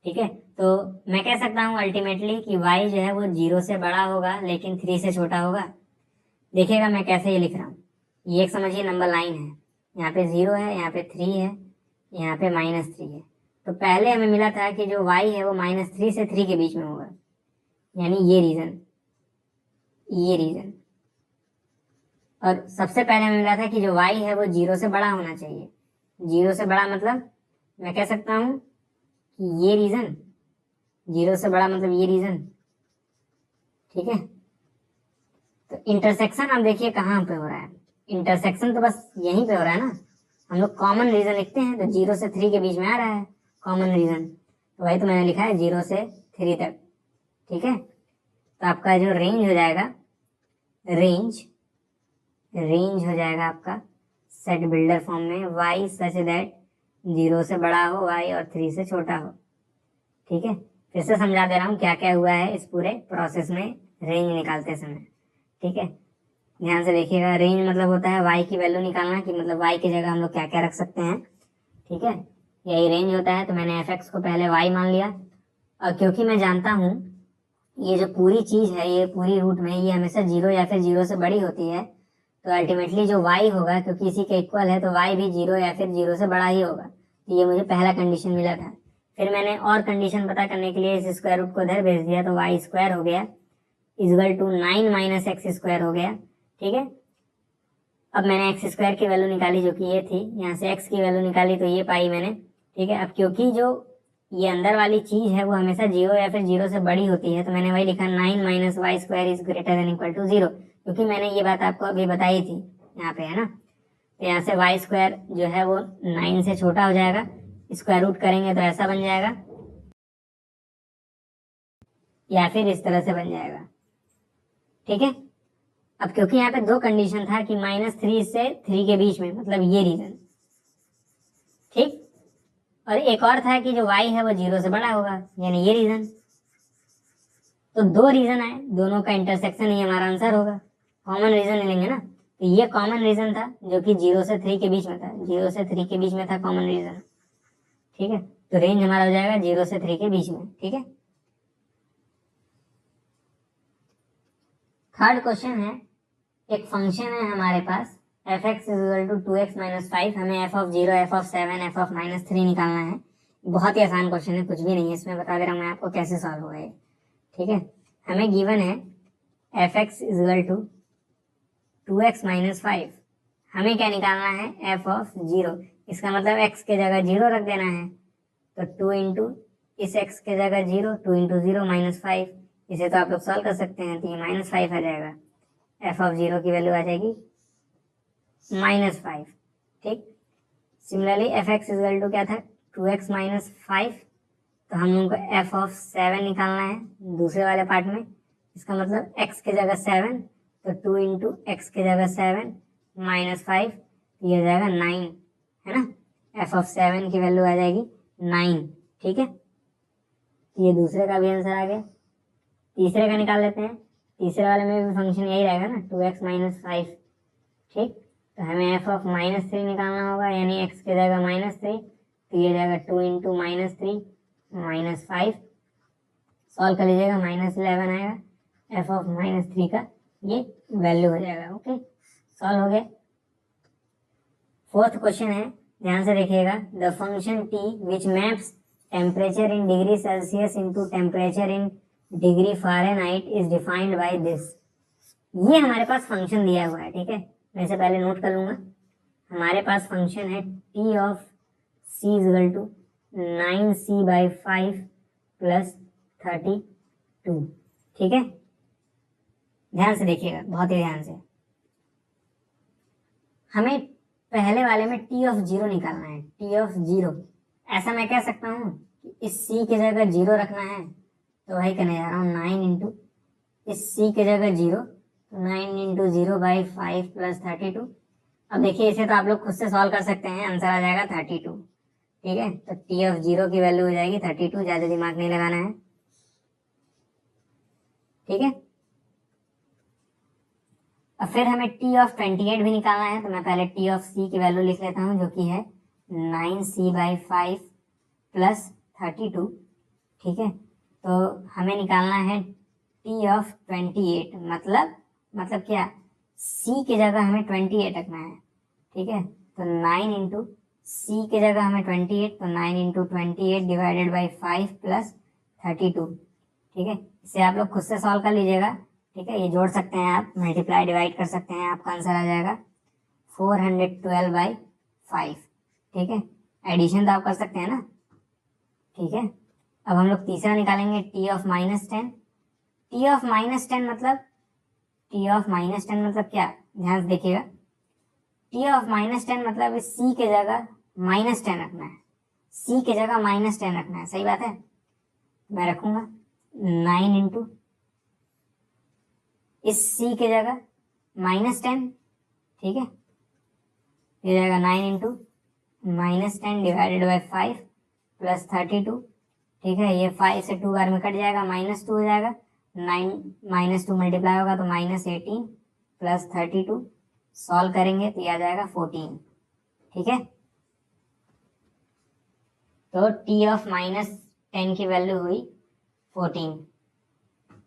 ठीक है, तो मैं कह सकता हूँ अल्टीमेटली कि y जो है वो 0 से बड़ा होगा लेकिन 3 से छोटा होगा। देखिएगा मैं कैसे ये लिख रहा हूँ। ये एक समझिए नंबर लाइन है, यहाँ पे 0 है, यहाँ पे 3 है, यहाँ पे -3 है। तो पहले हमें मिला था कि जो y है वो -3 से 3 के बीच में होगा, यानी ये रीजन। और सबसे पहले हमें मिला था कि जो y है वो 0 से बड़ा होना चाहिए। 0 से बड़ा मतलब मैं कह सकता हूँ कि ये रीजन, 0 से बड़ा मतलब ये रीजन। ठीक है, तो इंटरसेक्शन आप देखिए कहाँ पे हो रहा है। इंटरसेक्शन तो बस यहीं पे हो रहा है ना। हम लोग कॉमन रीजन लिखते हैं तो 0 से 3 के बीच में आ रहा है कॉमन रीजन, तो वही तो मैंने लिखा है 0 से 3 तक। ठीक है, तो आपका जो रेंज हो जाएगा, रेंज हो जाएगा आपका सेट बिल्डर फॉर्म में y सच दैट 0 से बड़ा हो y और 3 से छोटा हो। ठीक है, फिर से समझा दे रहा हूँ क्या क्या हुआ है इस पूरे प्रोसेस में रेंज निकालते समय। ठीक है, ध्यान से देखिएगा, रेंज मतलब होता है y की वैल्यू निकालना, कि मतलब y की जगह हम लोग क्या क्या रख सकते हैं। ठीक है, यही रेंज होता है। तो मैंने fx को पहले y मान लिया, और क्योंकि मैं जानता हूँ ये जो पूरी चीज है ये पूरी रूट में ये हमेशा 0 या फिर 0 से बड़ी होती है, तो अल्टीमेटली जो y होगा क्योंकि इसी के इक्वल है तो y भी 0 या फिर 0 से बड़ा ही होगा। तो ये मुझे पहला कंडीशन मिला था। फिर मैंने और कंडीशन पता करने के लिए इस स्क्वायर रूट को इधर भेज दिया, तो y स्क्वायर हो गया equal to 9 minus x square हो गया। ठीक है, अब मैंने एक्स स्क्वायर की वैल्यू निकाली जो कि ये थी, यहाँ से एक्स की वैल्यू निकाली तो ये पाई मैंने। ठीक है, अब क्योंकि जो ये अंदर वाली चीज है वो हमेशा 0 या फिर 0 से बड़ी होती है, तो मैंने वही लिखा 9 minus y square is greater than equal to 0, क्योंकि मैंने ये बात आपको अभी बताई थी यहाँ पे, है ना। तो यहाँ से वाई स्क्वायर जो है वो 9 से छोटा हो जाएगा, स्क्वायर रूट करेंगे तो ऐसा बन जाएगा या फिर इस तरह से बन जाएगा। ठीक है, अब क्योंकि यहाँ पे दो कंडीशन था कि -3 से 3 के बीच में, मतलब ये रीजन, ठीक, और एक और था कि जो y है वो 0 से बड़ा होगा, यानी ये रीजन। तो दो रीजन आए, दोनों का इंटरसेक्शन ही हमारा आंसर होगा। कॉमन रीजन लेंगे ना, तो ये कॉमन रीजन था जो कि 0 से 3 के बीच में था, 0 से 3 के बीच में था कॉमन रीजन। ठीक है, तो रेंज हमारा हो जाएगा 0 से 3 के बीच में। ठीक है, थर्ड क्वेश्चन है, एक फंक्शन है हमारे पास f(x = 2x - 5), हमें f(0), f(7), f(-3) निकालना है। बहुत ही आसान क्वेश्चन है, कुछ भी नहीं है इसमें, बता दे रहा हूँ मैं आपको कैसे सॉल्व होगा ये। ठीक है, हमें गिवन है f x equal to 2x माइनस 5। हमें क्या निकालना है, एफ ऑफ 0। इसका मतलब x के जगह 0 रख देना है, तो 2 इंटू इस x के जगह 0, 2 इंटू 0 माइनस 5। इसे तो आप लोग सॉल्व कर सकते हैं, तो ये माइनस 5 आ जाएगा। एफ ऑफ 0 की वैल्यू आ जाएगी -5। ठीक, similarly f x equal to क्या था, 2x माइनस 5। तो हम लोगों को एफ ऑफ 7 निकालना है दूसरे वाले पार्ट में। इसका मतलब x के जगह 7, तो 2 इंटू एक्स के जगह 7 -5, ये हो जाएगा 9, है ना। एफ ऑफ 7 की वैल्यू आ जाएगी 9। ठीक है, ये दूसरे का भी आंसर आ गया। तीसरे का निकाल लेते हैं। तीसरे वाले में भी फंक्शन यही रहेगा ना, 2x माइनस 5। ठीक, तो हमें एफ ऑफ -3 निकालना होगा, यानी x के जगह -3, तो ये जाएगा 2 इंटू -3 -5। सॉल्व कर लीजिएगा, -11 आएगा। एफ ऑफ -3 का ये वैल्यू हो जाएगा। ओके, सॉल्व हो गया। फोर्थ क्वेश्चन है, ध्यान से देखिएगा। The function t which maps temperature in degree Celsius into temperature in degree Fahrenheit is defined by this. ये हमारे पास फंक्शन दिया हुआ है। ठीक है, मैं इसे पहले नोट कर लूंगा। हमारे पास फंक्शन है t of c equal to 9c/5 plus 32। ठीक है, ध्यान से देखिएगा, बहुत ही ध्यान से। हमें पहले वाले में t ऑफ 0 निकालना है। t ऑफ 0, ऐसा मैं कह सकता हूँ कि इस c की जगह 0 रखना है, तो वही करने जा रहा हूँ। 9 इंटू इस c की जगह 0, तो 9 इंटू 0/5 प्लस 32। अब देखिए, इसे तो आप लोग खुद से सॉल्व कर सकते हैं, आंसर आ जाएगा 32। ठीक है, तो t ऑफ 0 की वैल्यू हो जाएगी 32, ज़्यादा दिमाग नहीं लगाना है। ठीक है, अब फिर हमें t ऑफ 28 भी निकालना है, तो मैं पहले t ऑफ c की वैल्यू लिख लेता हूँ, जो कि है 9c/5 प्लस 32। ठीक है, तो हमें निकालना है t ऑफ 28, मतलब क्या, c की जगह हमें 28 रखना है। ठीक है, तो 9 इंटू c की जगह हमें 28, तो 9 इंटू 28 डिवाइडेड बाई 5 प्लस 32। ठीक है, इसे आप लोग खुद से सॉल्व कर लीजिएगा। ठीक है, ये जोड़ सकते हैं आप, मल्टीप्लाई डिवाइड कर सकते हैं, आपका आंसर आ जाएगा 412/5। ठीक है, एडिशन तो आप कर सकते हैं ना। ठीक है, अब हम लोग तीसरा निकालेंगे, t ऑफ -10। t ऑफ -10 मतलब क्या, ध्यान से देखिएगा। t ऑफ -10 मतलब इस c के जगह -10 रखना है, c के जगह -10 रखना है। सही बात है, मैं रखूंगा 9 इंटू इस c के जगह -10। ठीक है, ये जाएगा 9 इंटू -10 डिवाइडेड बाई 5 प्लस 32। ठीक है, ये 5 से 2 बार में कट जाएगा, -2 हो जाएगा। 9 -2 मल्टीप्लाई होगा तो -18 प्लस 32। सॉल्व करेंगे तो यह आ जाएगा 14। ठीक है, तो t ऑफ -10 की वैल्यू हुई 14।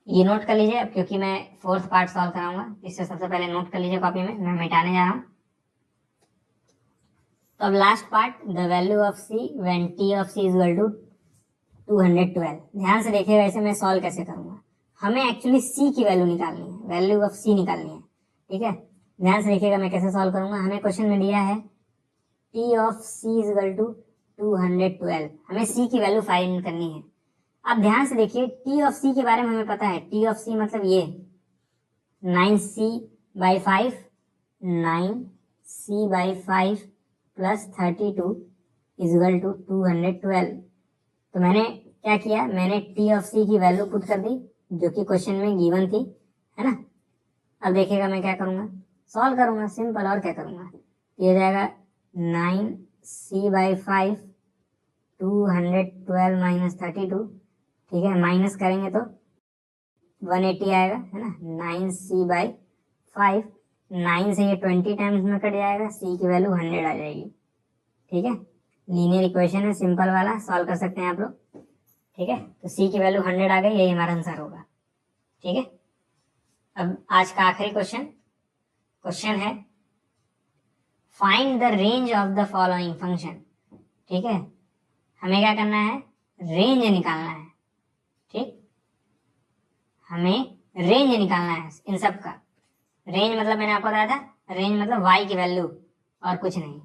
ये नोट कर लीजिए, अब क्योंकि मैं फोर्थ पार्ट सॉल्व कराऊंगा, इससे सबसे पहले नोट कर लीजिए कॉपी में, मैं मिटाने जा रहा हूँ। तो अब last part, the value of c when t of c is equal to 212। ध्यान से देखिएगा, इसे मैं सॉल्व कैसे करूंगा। हमें एक्चुअली c की वैल्यू निकालनी है, वैल्यू ऑफ c निकालनी है। ठीक है, ध्यान से देखिएगा मैं कैसे सॉल्व करूंगा। हमें क्वेश्चन में दिया है t of c is equal to 212, हमें c की वैल्यू फाइंड करनी है। अब ध्यान से देखिए, t ऑफ c के बारे में हमें पता है। t ऑफ c मतलब ये 9c/5, 9c/5 plus 32 is equal to 212। तो मैंने क्या किया, मैंने t ऑफ c की वैल्यू पुट कर दी, जो कि क्वेश्चन में गिवन थी, है ना। अब देखिएगा मैं क्या करूँगा, सॉल्व करूँगा, सिंपल। और क्या करूँगा, ये जाएगा 9c/5 212 माइनस 32। ठीक है, माइनस करेंगे तो 180 आएगा, है ना। 9c/5, 9 से ये 20 टाइम्स में कट जाएगा, c की वैल्यू 100 आ जाएगी। ठीक है, लीनियर इक्वेशन है, सिंपल वाला, सॉल्व कर सकते हैं आप लोग। ठीक है, तो c की वैल्यू 100 आ गई, यही हमारा आंसर होगा। ठीक है, अब आज का आखिरी क्वेश्चन है, find the range of the following function. ठीक है, हमें क्या करना है, रेंज निकालना है। ठीक, हमें रेंज निकालना है इन सब का। रेंज मतलब मैंने आपको बताया था, रेंज मतलब वाई की वैल्यू और कुछ नहीं।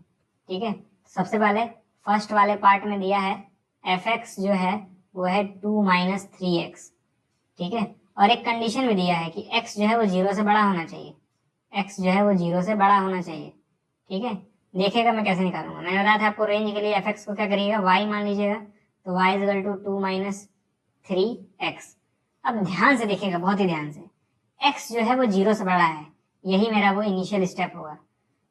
ठीक है, सबसे पहले फर्स्ट वाले पार्ट में दिया है एफ एक्स जो है वो है 2 - 3x। ठीक है, और एक कंडीशन भी दिया है कि x जो है वो 0 से बड़ा होना चाहिए, x जो है वो 0 से बड़ा होना चाहिए। ठीक है, देखिएगा मैं कैसे निकालूंगा। मैंने बताया था आपको रेंज के लिए एफ एक्स को क्या करिएगा, y मान लीजिएगा, तो y इज टू 2 - 3x। अब ध्यान से देखिएगा, बहुत ही ध्यान से, x जो है वो 0 से बड़ा है, यही मेरा वो इनिशियल स्टेप होगा।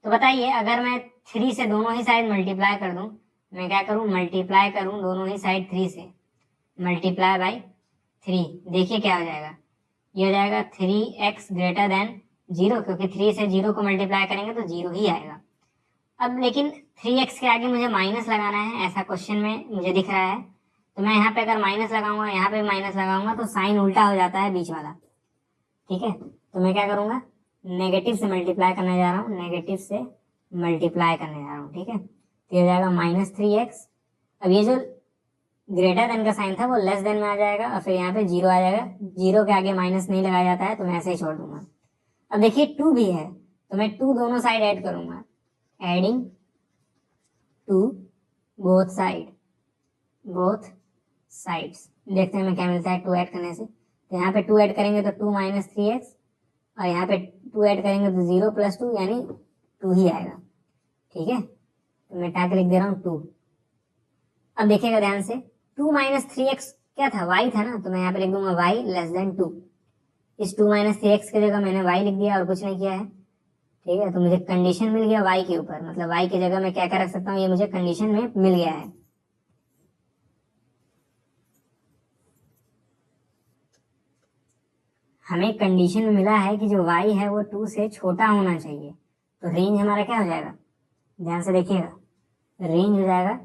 तो बताइए, अगर मैं 3 से दोनों ही साइड मल्टीप्लाई कर दूं, मैं क्या करूं, मल्टीप्लाई करूं दोनों ही साइड 3 से, मल्टीप्लाई बाई 3, देखिए क्या हो जाएगा, ये हो जाएगा 3x ग्रेटर देन 0, क्योंकि 3 से 0 को मल्टीप्लाई करेंगे तो 0 ही आएगा। अब लेकिन 3x के आगे मुझे माइनस लगाना है, ऐसा क्वेश्चन में मुझे दिख रहा है, तो मैं यहाँ पे अगर माइनस लगाऊंगा, यहाँ पे माइनस लगाऊंगा तो साइन उल्टा हो जाता है बीच वाला। ठीक है, तो मैं क्या करूंगा, नेगेटिव से मल्टीप्लाई करने जा रहा हूँ, नेगेटिव से मल्टीप्लाई करने जा रहा हूँ। ठीक है, तो ये हो जाएगा -3x। अब ये जो ग्रेटर देन का साइन था वो लेस देन में आ जाएगा, और फिर यहाँ पे 0 आ जाएगा। 0 के आगे माइनस नहीं लगाया जाता है, तो मैं ऐसे ही छोड़ दूंगा। अब देखिए 2 भी है, तो मैं 2 दोनों साइड ऐड करूंगा, एडिंग 2 बोथ साइड्स। देखते हैं मैं क्या मिलता है 2 ऐड करने से। तो यहाँ पे 2 ऐड करेंगे तो 2 - 3x, और यहाँ पे 2 ऐड करेंगे तो 0 + 2 यानी 2 ही आएगा। ठीक है, तो मैं टाक लिख दे रहा हूँ 2। अब देखिएगा ध्यान से, 2 - 3x क्या था, y था ना, तो मैं यहाँ पे लिख दूंगा y < 2। इस 2 - 3x की जगह मैंने y लिख दिया और कुछ नहीं किया है। ठीक है, तो मुझे कंडीशन मिल गया y के ऊपर, मतलब y की जगह मैं क्या क्या रख सकता हूँ, ये मुझे कंडीशन में मिल गया है। हमें कंडीशन में मिला है कि जो y है वो 2 से छोटा होना चाहिए, तो रेंज हमारा क्या हो जाएगा, ध्यान से देखिएगा, रेंज हो जाएगा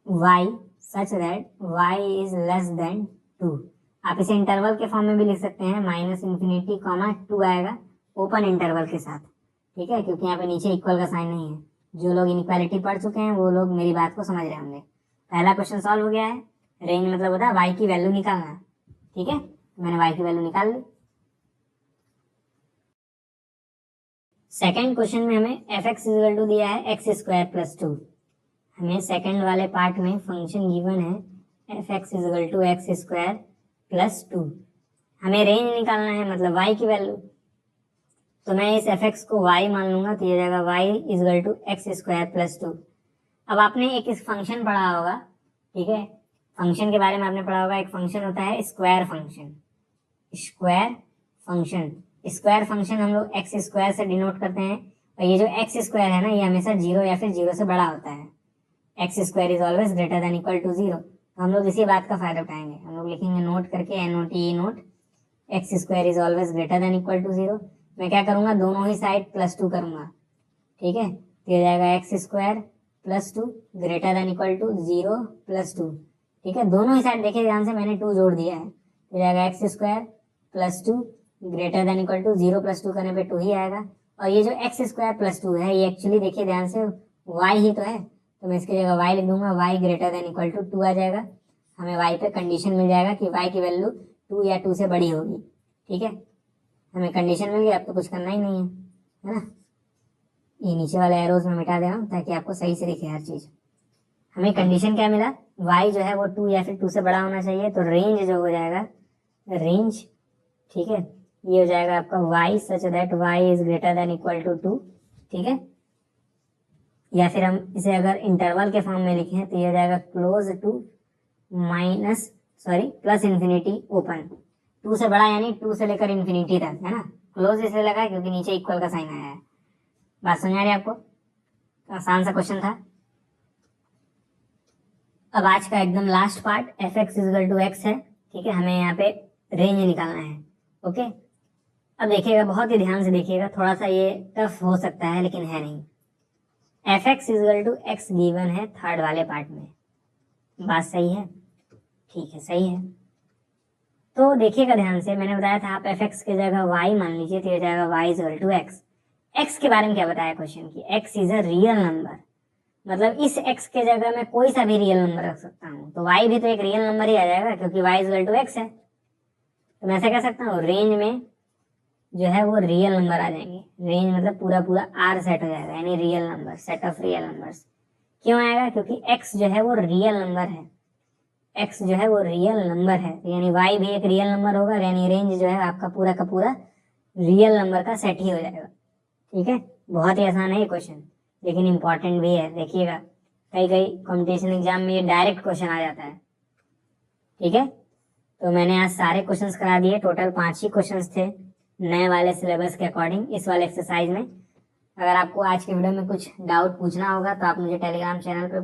y such that y is less than 2। आप इसे इंटरवल के फॉर्म में भी लिख सकते हैं, -∞, 2 आएगा ओपन इंटरवल के साथ। ठीक है, क्योंकि यहाँ पे नीचे इक्वल का साइन नहीं है। जो लोग इनइक्वालिटी पढ़ चुके हैं वो लोग मेरी बात को समझ रहे होंगे। पहला क्वेश्चन सॉल्व हो गया है। रेंज मतलब होता है y की वैल्यू निकालना। ठीक है, मैंने y की वैल्यू निकाल ली। सेकेंड क्वेश्चन में हमें एफ एक्स इक्वल टू दिया है x² + 2। हमें सेकंड वाले पार्ट में फंक्शन गिवन है f x equal to x² + 2। हमें रेंज निकालना है, मतलब y की वैल्यू। तो मैं इस एफ एक्स को y मान लूंगा, तो ये जाएगा y इक्वल टू x² + 2। अब आपने एक इस फंक्शन पढ़ा होगा, ठीक है, फंक्शन के बारे में आपने पढ़ा होगा, एक फंक्शन होता है स्क्वायर फंक्शन। स्क्वायर फंक्शन हम लोग x² से डिनोट करते हैं, और ये जो x² है ना, ये हमेशा 0 या फिर 0 से बड़ा होता है। x² is always greater than equal to 0। तो हम लोग इसी बात का फायदा उठाएंगे, हम लोग लिखेंगे नोट करके, NOTE x² is always greater than equal to 0। मैं क्या करूंगा, दोनों ही साइड +2 करूंगा। ठीक है, तो ये जाएगा x² + 2 greater than equal to 0 + 2। ठीक है, दोनों ही साइड देखिए ध्यान से, मैंने 2 जोड़ दिया है, तो जाएगा x² + 2 greater than equal to 0 + 2 करने पे 2 ही आएगा। और ये जो x² + 2 है, ये एक्चुअली देखिए ध्यान से y ही तो है, तो मैं इसकी जगह y लिख दूंगा, y greater than equal to 2 आ जाएगा। हमें y पे कंडीशन मिल जाएगा कि y की वैल्यू 2 या 2 से बड़ी होगी। ठीक है, हमें कंडीशन मिल गई, अब तो कुछ करना ही नहीं है ना। ये नीचे वाले एरोज में मिटा दे रहा हूँ ताकि आपको सही से दिखे हर चीज। हमें कंडीशन क्या मिला, y जो है वो 2 या फिर 2 से बड़ा होना चाहिए, तो रेंज जो हो जाएगा, रेंज, ठीक है, ये हो जाएगा आपका y such that y is greater than equal to 2। ठीक है, या फिर हम इसे अगर इंटरवल के फॉर्म में लिखें तो ये हो जाएगा क्लोज टू +∞ ओपन। 2 से बड़ा यानी 2 से लेकर इन्फिनिटी तक, है ना। क्लोज इसलिए लगा क्योंकि नीचे इक्वल का साइन आया है। बात समझ आ रही है आपको, आसान सा क्वेश्चन था। अब आज का एकदम last part f x equal to x है। ठीक है, हमें यहाँ पे रेंज निकालना है। ओके, अब देखिएगा, बहुत ही ध्यान से देखिएगा, थोड़ा सा ये टफ हो सकता है लेकिन है नहीं। F x equal to x given है थर्ड वाले पार्ट में, बात सही है, ठीक है, सही है। तो देखिएगा ध्यान से, मैंने बताया था आप एफ एक्स की जगह y मान लीजिए, तो ये जाएगा y equal to x। x के बारे में क्या बताया क्वेश्चन की, x is a real number, मतलब इस x के जगह मैं कोई सा भी रियल नंबर रख सकता हूँ, तो y भी तो एक रियल नंबर ही आ जाएगा क्योंकि y इक्वल टू x है। तो मैं ऐसा कह सकता हूँ रेंज में जो है वो रियल नंबर आ जाएंगे। रेंज मतलब पूरा पूरा R सेट हो जाएगा, यानी real number, set of real numbers. क्यों आएगा? क्योंकि x जो है वो रियल नंबर है, x जो है वो रियल नंबर है, यानी y भी एक रियल नंबर होगा, यानी रेंज जो है आपका पूरा का पूरा रियल नंबर का सेट ही हो जाएगा। ठीक है, बहुत ही आसान है ये क्वेश्चन, लेकिन इंपॉर्टेंट भी है। देखिएगा कई कई कॉम्पिटिशन एग्जाम में ये डायरेक्ट क्वेश्चन आ जाता है। ठीक है, तो मैंने आज सारे क्वेश्चंस करा दिए, टोटल 5 ही क्वेश्चंस थे नए वाले सिलेबस के अकॉर्डिंग इस वाले एक्सरसाइज में। अगर आपको आज के वीडियो में कुछ डाउट पूछना होगा तो आप मुझे टेलीग्राम चैनल पे